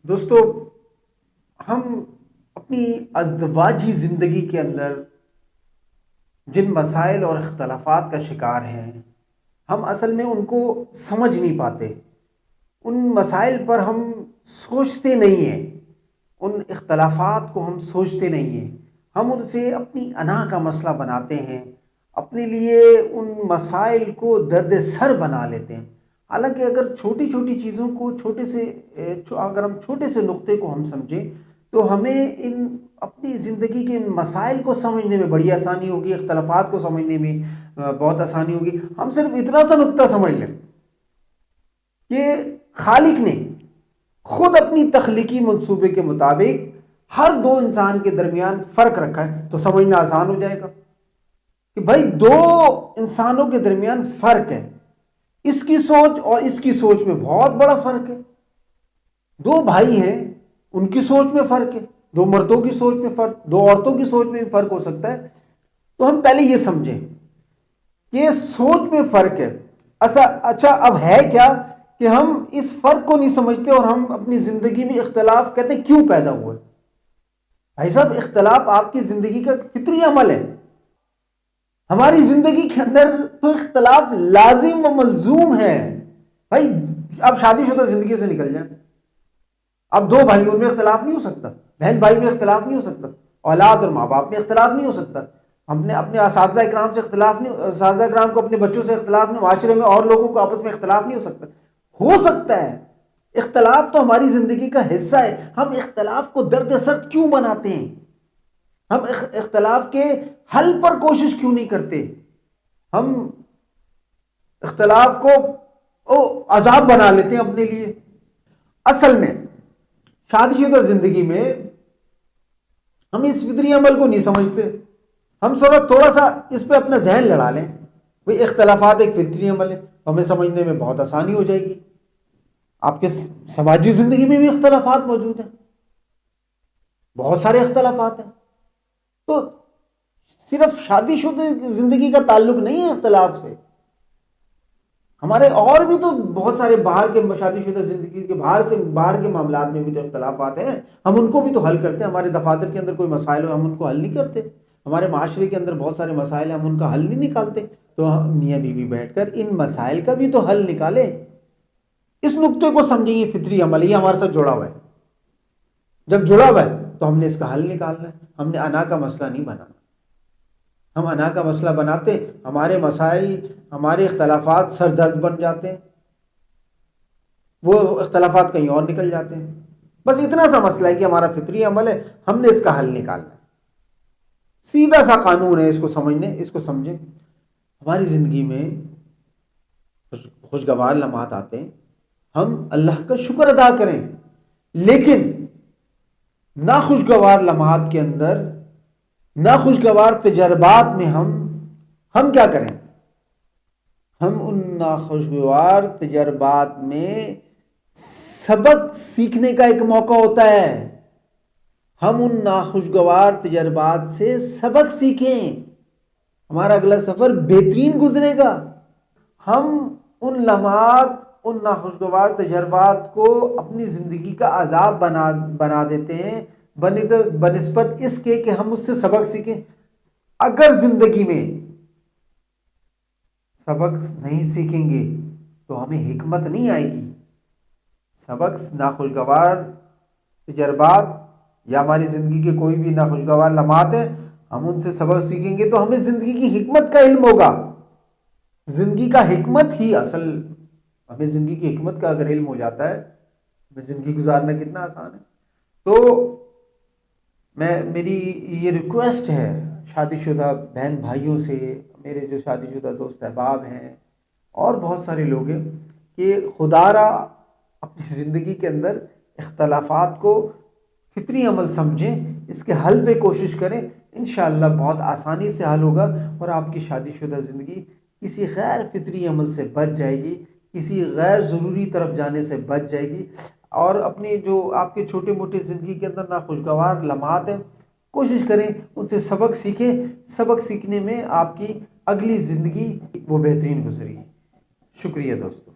دوستو، ہم اپنی ازدواجی زندگی کے اندر جن مسائل اور اختلافات کا شکار ہیں، ہم اصل میں ان کو سمجھ نہیں پاتے۔ ان مسائل پر ہم سوچتے نہیں ہیں، ان اختلافات کو ہم سوچتے نہیں ہیں، ہم ان سے اپنی انا کا مسئلہ بناتے ہیں، اپنے لیے ان مسائل کو درد سر بنا لیتے ہیں۔ حالانکہ اگر چھوٹی چھوٹی چیزوں کو اگر ہم چھوٹے سے نقطے کو ہم سمجھیں تو ہمیں ان اپنی زندگی کے ان مسائل کو سمجھنے میں بڑی آسانی ہوگی، اختلافات کو سمجھنے میں بہت آسانی ہوگی۔ ہم صرف اتنا سا نقطہ سمجھ لیں کہ خالق نے خود اپنی تخلیقی منصوبے کے مطابق ہر دو انسان کے درمیان فرق رکھا ہے تو سمجھنا آسان ہو جائے گا کہ بھائی دو انسانوں کے درمیان فرق ہے، اس کی سوچ اور اس کی سوچ میں بہت بڑا فرق ہے۔ دو بھائی ہیں، ان کی سوچ میں فرق ہے، دو مردوں کی سوچ میں فرق، دو عورتوں کی سوچ میں بھی فرق ہو سکتا ہے۔ تو ہم پہلے یہ سمجھیں کہ سوچ میں فرق ہے۔ اچھا اب ہے کیا کہ ہم اس فرق کو نہیں سمجھتے اور ہم اپنی زندگی میں اختلاف کہتے ہیں کیوں پیدا ہوا ہے؟ بھائی صاحب، اختلاف آپ کی زندگی کا فطری عمل ہے۔ ہماری زندگی کے اندر تو اختلاف لازم و ملزوم ہے۔ بھائی اب شادی شدہ زندگی سے نکل جائیں، اب دو بھائیوں میں اختلاف نہیں ہو سکتا، بہن بھائی میں اختلاف نہیں ہو سکتا، اولاد اور ماں باپ میں اختلاف نہیں ہو سکتا، ہم نے اپنے اساتذہ اکرام سے اختلاف نہیں، اساتذہ اکرام کو اپنے بچوں سے اختلاف نہیں، معاشرے میں اور لوگوں کو آپس میں اختلاف نہیں ہو سکتا ہے۔ اختلاف تو ہماری زندگی کا حصہ ہے۔ ہم اختلاف کو درد سر کیوں بناتے ہیں؟ ہم اختلاف کے حل پر کوشش کیوں نہیں کرتے؟ ہم اختلاف کو عذاب بنا لیتے ہیں اپنے لیے۔ اصل میں شادی شدہ زندگی میں ہم اس فطری عمل کو نہیں سمجھتے۔ ہم تھوڑا سا اس پہ اپنا ذہن لڑا لیں، بھئی اختلافات ایک فطری عمل ہے، ہمیں سمجھنے میں بہت آسانی ہو جائے گی۔ آپ کے سماجی زندگی میں بھی اختلافات موجود ہیں، بہت سارے اختلافات ہیں۔ تو صرف شادی شدہ زندگی کا تعلق نہیں ہے اختلاف سے، ہمارے اور بھی تو بہت سارے باہر کے شادی شدہ زندگی کے باہر کے معاملات میں بھی تو اختلافات ہیں، ہم ان کو بھی تو حل کرتے ہیں۔ ہمارے دفاتر کے اندر کوئی مسائل ہو ہم ان کو حل نہیں کرتے، ہمارے معاشرے کے اندر بہت سارے مسائل ہیں ہم ان کا حل نہیں نکالتے۔ تو ہم میاں بیوی بیٹھ کر ان مسائل کا بھی تو حل نکالیں۔ اس نقطے کو سمجھیں، یہ فطری عمل ہے، یہ ہمارے ساتھ جڑا ہوا ہے۔ جب جڑا ہوا ہے تو ہم نے اس کا حل نکالنا ہے، ہم نے انا کا مسئلہ نہیں بنانا۔ ہم انا کا مسئلہ بناتے، ہمارے مسائل، ہمارے اختلافات سر درد بن جاتے ہیں، وہ اختلافات کہیں اور نکل جاتے ہیں۔ بس اتنا سا مسئلہ ہے کہ ہمارا فطری عمل ہے، ہم نے اس کا حل نکالنا ہے۔ سیدھا سا قانون ہے، اس کو سمجھیں۔ ہماری زندگی میں خوشگوار لمحات آتے ہیں، ہم اللہ کا شکر ادا کریں، لیکن ناخوشگوار لمحات کے اندر، ناخوشگوار تجربات میں ہم کیا کریں؟ ہم ان ناخوشگوار تجربات میں سبق سیکھنے کا ایک موقع ہوتا ہے، ہم ان ناخوشگوار تجربات سے سبق سیکھیں، ہمارا اگلا سفر بہترین گزرے گا۔ ہم ان لمحات، ان ناخوشگوار تجربات کو اپنی زندگی کا عذاب بنا دیتے ہیں بنسبت اس کے کہ ہم اس سے سبق سیکھیں۔ اگر زندگی میں سبق نہیں سیکھیں گے تو ہمیں حکمت نہیں آئے گی۔ سبق، ناخوشگوار تجربات یا ہماری زندگی کے کوئی بھی ناخوشگوار لمحات ہیں، ہم ان سے سبق سیکھیں گے تو ہمیں زندگی کی حکمت کا علم ہوگا۔ زندگی کا حکمت ہی اصل، ہمیں زندگی کی حکمت کا اگر علم ہو جاتا ہے، ہمیں زندگی گزارنا کتنا آسان ہے۔ تو میری یہ ریکویسٹ ہے شادی شدہ بہن بھائیوں سے، میرے جو شادی شدہ دوست احباب ہیں اور بہت سارے لوگ ہیں، کہ خدا را اپنی زندگی کے اندر اختلافات کو فطری عمل سمجھیں، اس کے حل پہ کوشش کریں، انشاءاللہ بہت آسانی سے حل ہوگا اور آپ کی شادی شدہ زندگی کسی غیر فطری عمل سے بچ جائے گی، کسی غیر ضروری طرف جانے سے بچ جائے گی، اور اپنی جو آپ کے چھوٹے موٹے زندگی کے اندر ناخوشگوار لمحات ہیں، کوشش کریں ان سے سبق سیکھیں۔ سبق سیکھنے میں آپ کی اگلی زندگی وہ بہترین گزرے گی۔ شکریہ دوستو۔